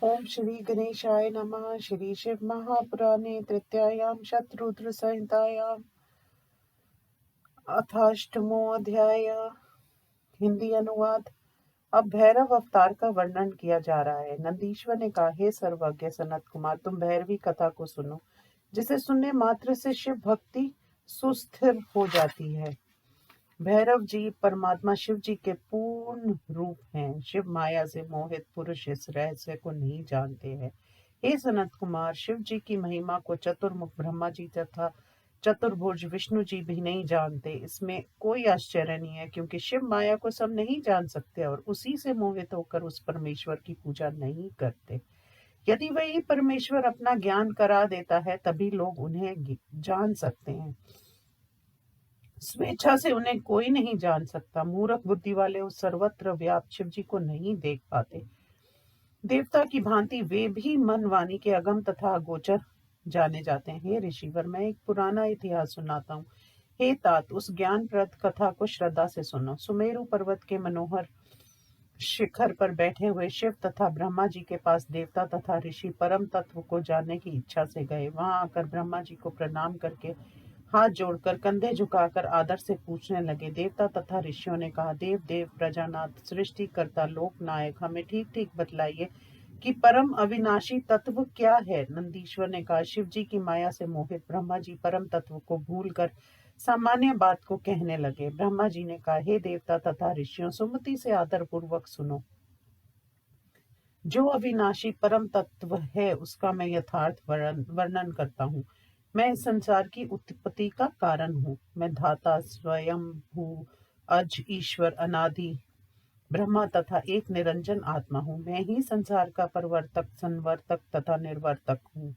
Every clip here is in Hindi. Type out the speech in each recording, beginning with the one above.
ओम श्री गणेशाय नमः। श्री शिव महापुराणे तृतीयायां शतरुद्र संहितायां अथाष्टमो अध्याय। हिंदी अनुवाद। अब भैरव अवतार का वर्णन किया जा रहा है। नंदीश्वर ने कहा, हे सर्वज्ञ सनत कुमार, तुम भैरवी कथा को सुनो, जिसे सुनने मात्र से शिव भक्ति सुस्थिर हो जाती है। भैरव जी परमात्मा शिव जी के पूर्ण रूप हैं। शिव माया से मोहित पुरुष इस रहस्य को नहीं जानते हैं। हे सनत कुमार, शिव जी की महिमा को चतुर्मुख ब्रह्मा जी तथा चतुर्भुज विष्णु जी भी नहीं जानते। इसमें कोई आश्चर्य नहीं है, क्योंकि शिव माया को सब नहीं जान सकते और उसी से मोहित होकर उस परमेश्वर की पूजा नहीं करते। यदि वही परमेश्वर अपना ज्ञान करा देता है, तभी लोग उन्हें जान सकते हैं। स्वेच्छा से उन्हें कोई नहीं जान सकता। मूर्ख बुद्धि वाले उस सर्वत्र व्याप्त शिव जी को नहीं देख पाते। देवता की भांति वे भी मन वाणी के अगम तथा अगोचर जाने जाते हैं। हे ऋषिवर, मैं एक पुराना इतिहास सुनाता हूँ। हे तात, उस ज्ञानप्रद कथा को श्रद्धा से सुनो। सुमेरु पर्वत के मनोहर शिखर पर बैठे हुए शिव तथा ब्रह्मा जी के पास देवता तथा ऋषि परम तत्व को जानने की इच्छा से गए। वहां आकर ब्रह्मा जी को प्रणाम करके हाथ जोड़कर कंधे झुकाकर आदर से पूछने लगे। देवता तथा ऋषियों ने कहा, देव देव प्रजानाथ सृष्टिकर्ता लोकनायक, हमें ठीक ठीक बतलाइए कि परम अविनाशी तत्व क्या है। नंदीश्वर ने कहा, शिव जी की माया से मोहित ब्रह्मा जी परम तत्व को भूलकर सामान्य बात को कहने लगे। ब्रह्मा जी ने कहा, हे देवता तथा ऋषियों, सुमति से आदर पूर्वक सुनो। जो अविनाशी परम तत्व है, उसका मैं यथार्थ वर्णन करता हूँ। मैं इस संसार की उत्पत्ति का कारण हूँ। मैं धाता, स्वयं भू, अज, ईश्वर, अनादि ब्रह्मा तथा एक निरंजन आत्मा हूँ। मैं ही संसार का प्रवर्तक, संवर्तक तथा निर्वर्तक हूँ।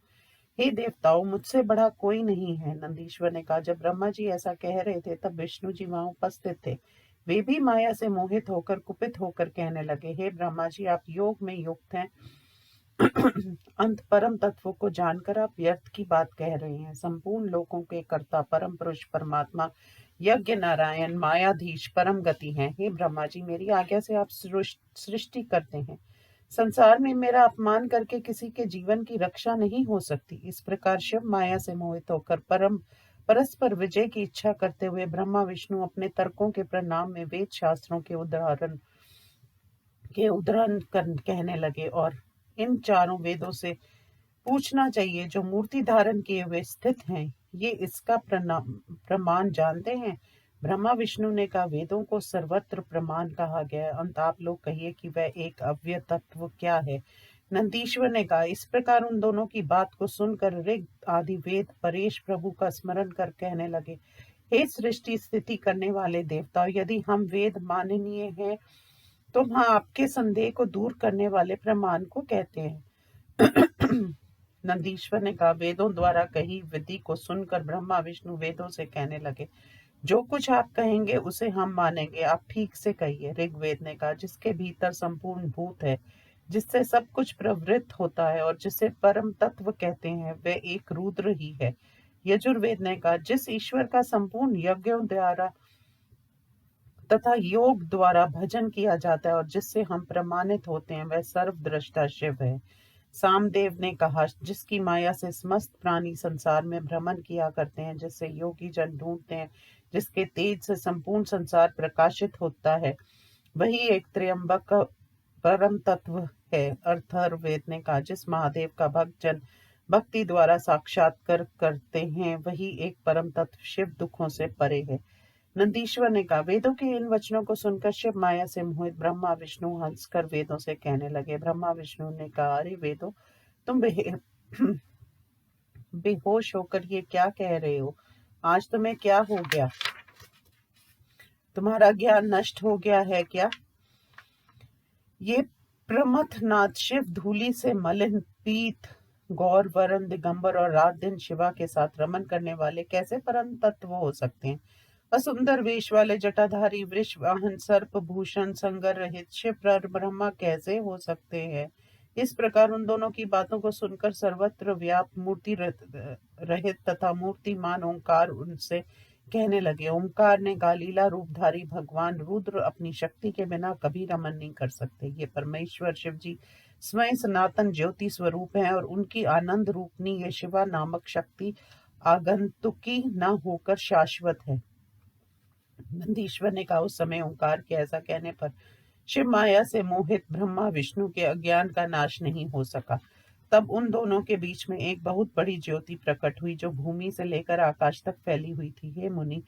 हे देवताओं, मुझसे बड़ा कोई नहीं है। नंदीश्वर ने कहा, जब ब्रह्मा जी ऐसा कह रहे थे, तब विष्णु जी वहां उपस्थित थे। वे भी माया से मोहित होकर कुपित होकर कहने लगे, हे ब्रह्मा जी, आप योग में युक्त हैं। अंत परम तत्व को जानकर आप व्यर्थ की बात कह रहे हैं। संपूर्ण लोकों के कर्ता परम पुरुष परमात्मा यज्ञ नारायण मायाधीश परम गति हैं। हे ब्रह्मा जी, मेरी आज्ञा से आप सृष्टि करते हैं। संसार में मेरा अपमान करके किसी के जीवन की रक्षा नहीं हो सकती। इस प्रकार शिव माया से मोहित होकर परस्पर विजय की इच्छा करते हुए ब्रह्मा विष्णु अपने तर्कों के परिणाम में वेद शास्त्रों के उद्धरण कहने लगे और इन चारों वेदों से पूछना चाहिए, जो मूर्ति धारण किए हुए स्थित हैं, ये इसका प्रमाण जानते हैं। ब्रह्मा विष्णु ने कहा, वेदों को सर्वत्र प्रमाण कहा गया है। अंत आप लोग कहिए कि वह एक अव्यय तत्व क्या है। नंदीश्वर ने कहा, इस प्रकार उन दोनों की बात को सुनकर ऋग आदि वेद परेश प्रभु का स्मरण कर कहने लगे, हे सृष्टि स्थिति करने वाले देवताओं, यदि हम वेद माननीय हैं, तो हम आपके संदेह को दूर करने वाले प्रमाण को कहते हैं। नंदीश्वर ने कहा, वेदों द्वारा कही विधि को सुनकर ब्रह्मा विष्णु वेदों से कहने लगे, जो कुछ आप कहेंगे उसे हम मानेंगे। आप ठीक से कहिए। ऋग्वेद ने कहा, जिसके भीतर संपूर्ण भूत है, जिससे सब कुछ प्रवृत्त होता है और जिसे परम तत्व कहते हैं, वह एक रुद्र ही है। यजुर्वेद ने कहा, जिस ईश्वर का संपूर्ण यज्ञों द्वारा तथा योग द्वारा भजन किया जाता है और जिससे हम प्रमाणित होते हैं, वह सर्वद्रष्टा शिव है। सामदेव ने कहा, जिसकी माया से समस्त प्राणी संसार में भ्रमण किया करते हैं, जिससे योगी जन ढूंढते हैं, जिसके तेज से संपूर्ण संसार प्रकाशित होता है, वही एक त्र्यंबक परम तत्व है। अथर्ववेद ने कहा, जिस महादेव का भक्त जन भक्ति द्वारा साक्षात्कार करते हैं, वही एक परम तत्व शिव दुखों से परे है। नंदीश्वर ने कहा, वेदों के इन वचनों को सुनकर शिव माया से मोहित ब्रह्मा विष्णु हंसकर वेदों से कहने लगे। ब्रह्मा विष्णु ने कहा, अरे वेदों, तुम बेहोश होकर ये क्या कह रहे हो? आज तुम्हें क्या हो गया? तुम्हारा ज्ञान नष्ट हो गया है क्या? ये प्रमथनाथ शिव धूलि से मलिन पीत गौर वरण दिगंबर और रात दिन शिवा के साथ रमन करने वाले कैसे परम तत्व हो सकते हैं? असुंदर वेश वाले जटाधारी वृष वाहन सर्प भूषण संगर रहित शिव ब्रह्मा कैसे हो सकते हैं? इस प्रकार उन दोनों की बातों को सुनकर सर्वत्र व्याप्त मूर्ति रहित तथा मूर्तिमान ओंकार उनसे कहने लगे। ओंकार ने कहा, लीला रूपधारी भगवान रुद्र अपनी शक्ति के बिना कभी रमन नहीं कर सकते। ये परमेश्वर शिव जी स्वयं सनातन ज्योति स्वरूप हैं और उनकी आनंद रूपनी ये शिवा नामक शक्ति आगंतुकी न होकर शाश्वत है। नंदीश्वर ने कहा, उस समय ओंकार के ऐसा कहने पर शिव माया से मोहित ब्रह्मा विष्णु के अज्ञान का नाश नहीं हो सका। तब उन दोनों के बीच में एक बहुत बड़ी ज्योति प्रकट हुई जो भूमि से लेकर आकाश तक फैली हुई थी। हे मुनि,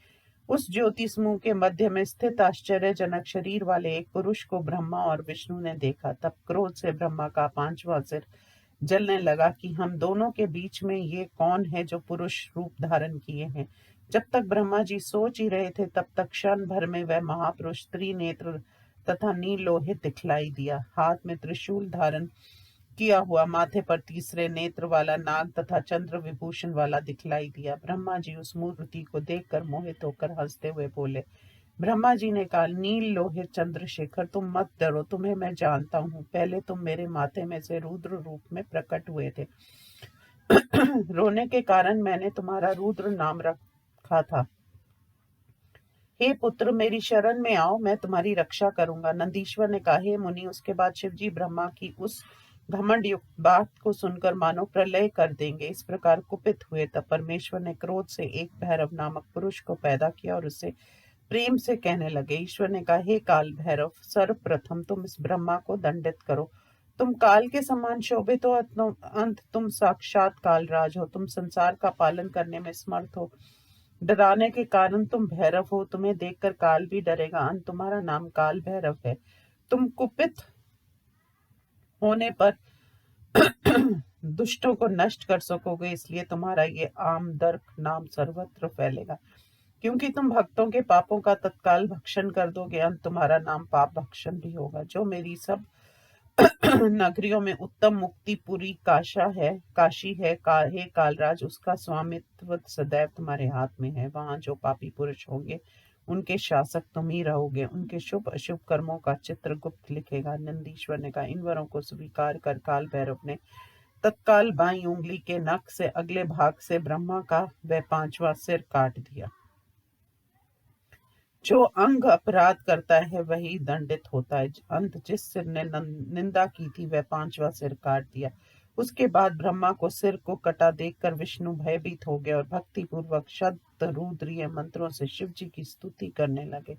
उस ज्योति समूह के मध्य में स्थित आश्चर्यजनक शरीर वाले एक पुरुष को ब्रह्मा और विष्णु ने देखा। तब क्रोध से ब्रह्मा का पांचवा सिर जलने लगा कि हम दोनों के बीच में ये कौन है जो पुरुष रूप धारण किए हैं। जब तक ब्रह्मा जी सोच ही रहे थे तब तक क्षण भर में वह महापुरुष त्रिनेत्र तथा नील लोहित दिखलाई दिया। हाथ में त्रिशूल धारण किया हुआ, माथे पर तीसरे नेत्र वाला नाग तथा चंद्र विभूषण वाला दिखलाई दिया। ब्रह्मा जी उस मूर्ति को देखकर मोहित होकर हंसते हुए बोले। ब्रह्मा जी ने कहा, नील लोहित चंद्रशेखर, तुम मत डरो, तुम्हें मैं जानता हूँ। पहले तुम मेरे माथे में से रुद्र रूप में प्रकट हुए थे। रोने के कारण मैंने तुम्हारा रुद्र नाम रखा था। हे पुत्र, मेरी शरण में आओ, मैं तुम्हारी रक्षा करूंगा। नंदीश्वर ने कहा, हे मुनि। उसके बाद शिवजी ब्रह्मा की उस घमंड युक्त बात को सुनकर मानो प्रलय कर देंगे इस प्रकार कुपित हुए। तब परमेश्वर ने क्रोध से एक भैरव नामक पुरुष को पैदा किया और उससे प्रेम से कहने लगे। ईश्वर ने कहा, हे काल भैरव, सर्वप्रथम तुम इस ब्रह्मा को दंडित करो। तुम काल के समान शोभित हो, अंत तुम साक्षात कालराज हो। तुम संसार का पालन करने में समर्थ हो। डराने के कारण तुम भैरव हो, तुम्हें देखकर काल भी डरेगा। अंत तुम्हारा नाम काल भैरव है। तुम कुपित होने पर दुष्टों को नष्ट कर सकोगे, इसलिए तुम्हारा ये आमदर्क नाम सर्वत्र फैलेगा। क्योंकि तुम भक्तों के पापों का तत्काल भक्षण कर दोगे, अंत तुम्हारा नाम पाप भक्षण भी होगा। जो मेरी सब नगरियों में उत्तम मुक्तिपुरी काशी है हे कालराज, उसका स्वामित्व सदैव तुम्हारे हाथ में है। वहां जो पापी पुरुष होंगे उनके शासक तुम ही रहोगे। उनके शुभ अशुभ कर्मों का चित्र गुप्त लिखेगा। नंदीश्वर ने कहा, इन वरों को स्वीकार कर काल भैरव ने तत्काल बाईं उंगली के नख से अगले भाग से ब्रह्मा का वह पांचवा सिर काट दिया। जो अंग अपराध करता है वही दंडित होता है। अंत जिस सिर ने निंदा की थी वह पांचवा सिर काट दिया। उसके बाद ब्रह्मा को सिर को कटा देखकर विष्णु भयभीत हो गए और भक्ति पूर्वक शब्द रुद्रीय मंत्रों से शिव जी की स्तुति करने लगे।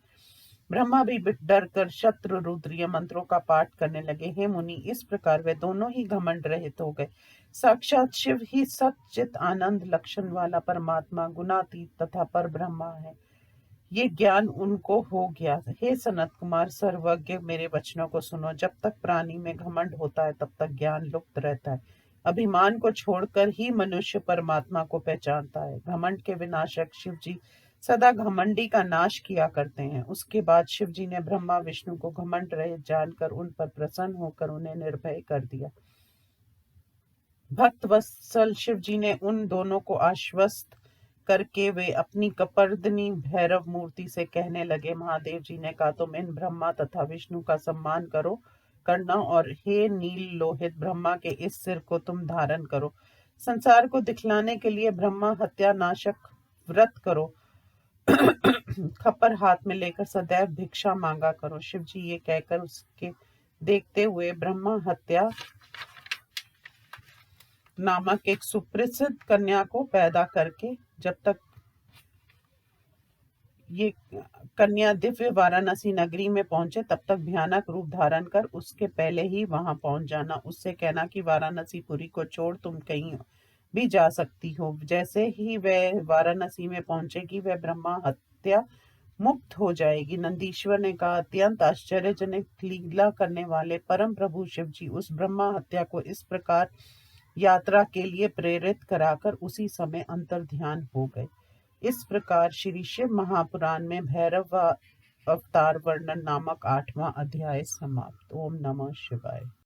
ब्रह्मा भी डर कर शत्रु रुद्रीय मंत्रों का पाठ करने लगे। हे मुनि, इस प्रकार वे दोनों ही घमंड रहित हो गए। साक्षात शिव ही सच्चित आनंद लक्षण वाला परमात्मा, गुणातीत तथा पर ब्रह्मा है। ये ज्ञान उनको हो गया। हे सनत कुमार सर्वज्ञ, मेरे वचनों को सुनो। जब तक प्राणी में घमंड होता है तब तक ज्ञान लुप्त रहता है। अभिमान को छोड़कर ही मनुष्य परमात्मा को पहचानता है। घमंड के विनाशक शिव जी सदा घमंडी का नाश किया करते हैं। उसके बाद शिव जी ने ब्रह्मा विष्णु को घमंड रहित जानकर उन पर प्रसन्न होकर उन्हें निर्भय कर दिया। भक्त वत्सल शिव जी ने उन दोनों को आश्वस्त करके वे अपनी कपर्दनी भैरव मूर्ति से कहने लगे। महादेव जी ने कहा, तुम इन ब्रह्मा तथा विष्णु का सम्मान करना और हे नील लोहित ब्रह्मा के इस सिर को तुम धारण करो। संसार को दिखलाने के लिए ब्रह्मा हत्या नाशक व्रत करो। खप्पर हाथ में लेकर सदैव भिक्षा मांगा करो। शिव जी ये कहकर उसके देखते हुए ब्रह्मा हत्या नामक एक सुप्रसिद्ध कन्या को पैदा करके, जब तक ये कन्या दिव्य वाराणसी नगरी में पहुंचे तब तक भयानक रूप धारण कर उसके पहले ही वहां पहुंच जाना। उससे कहना कि वाराणसी पुरी को छोड़ तुम कहीं भी जा सकती हो। जैसे ही वह वाराणसी में पहुंचेगी वह ब्रह्मा हत्या मुक्त हो जाएगी। नंदीश्वर ने कहा, अत्यंत आश्चर्यजनक लीला करने वाले परम प्रभु शिव जी उस ब्रह्मा हत्या को इस प्रकार यात्रा के लिए प्रेरित कराकर उसी समय अंतर ध्यान हो गए। इस प्रकार श्री शिव महापुराण में भैरव अवतार वर्णन नामक 8वां अध्याय समाप्त। ओम नमः शिवाय।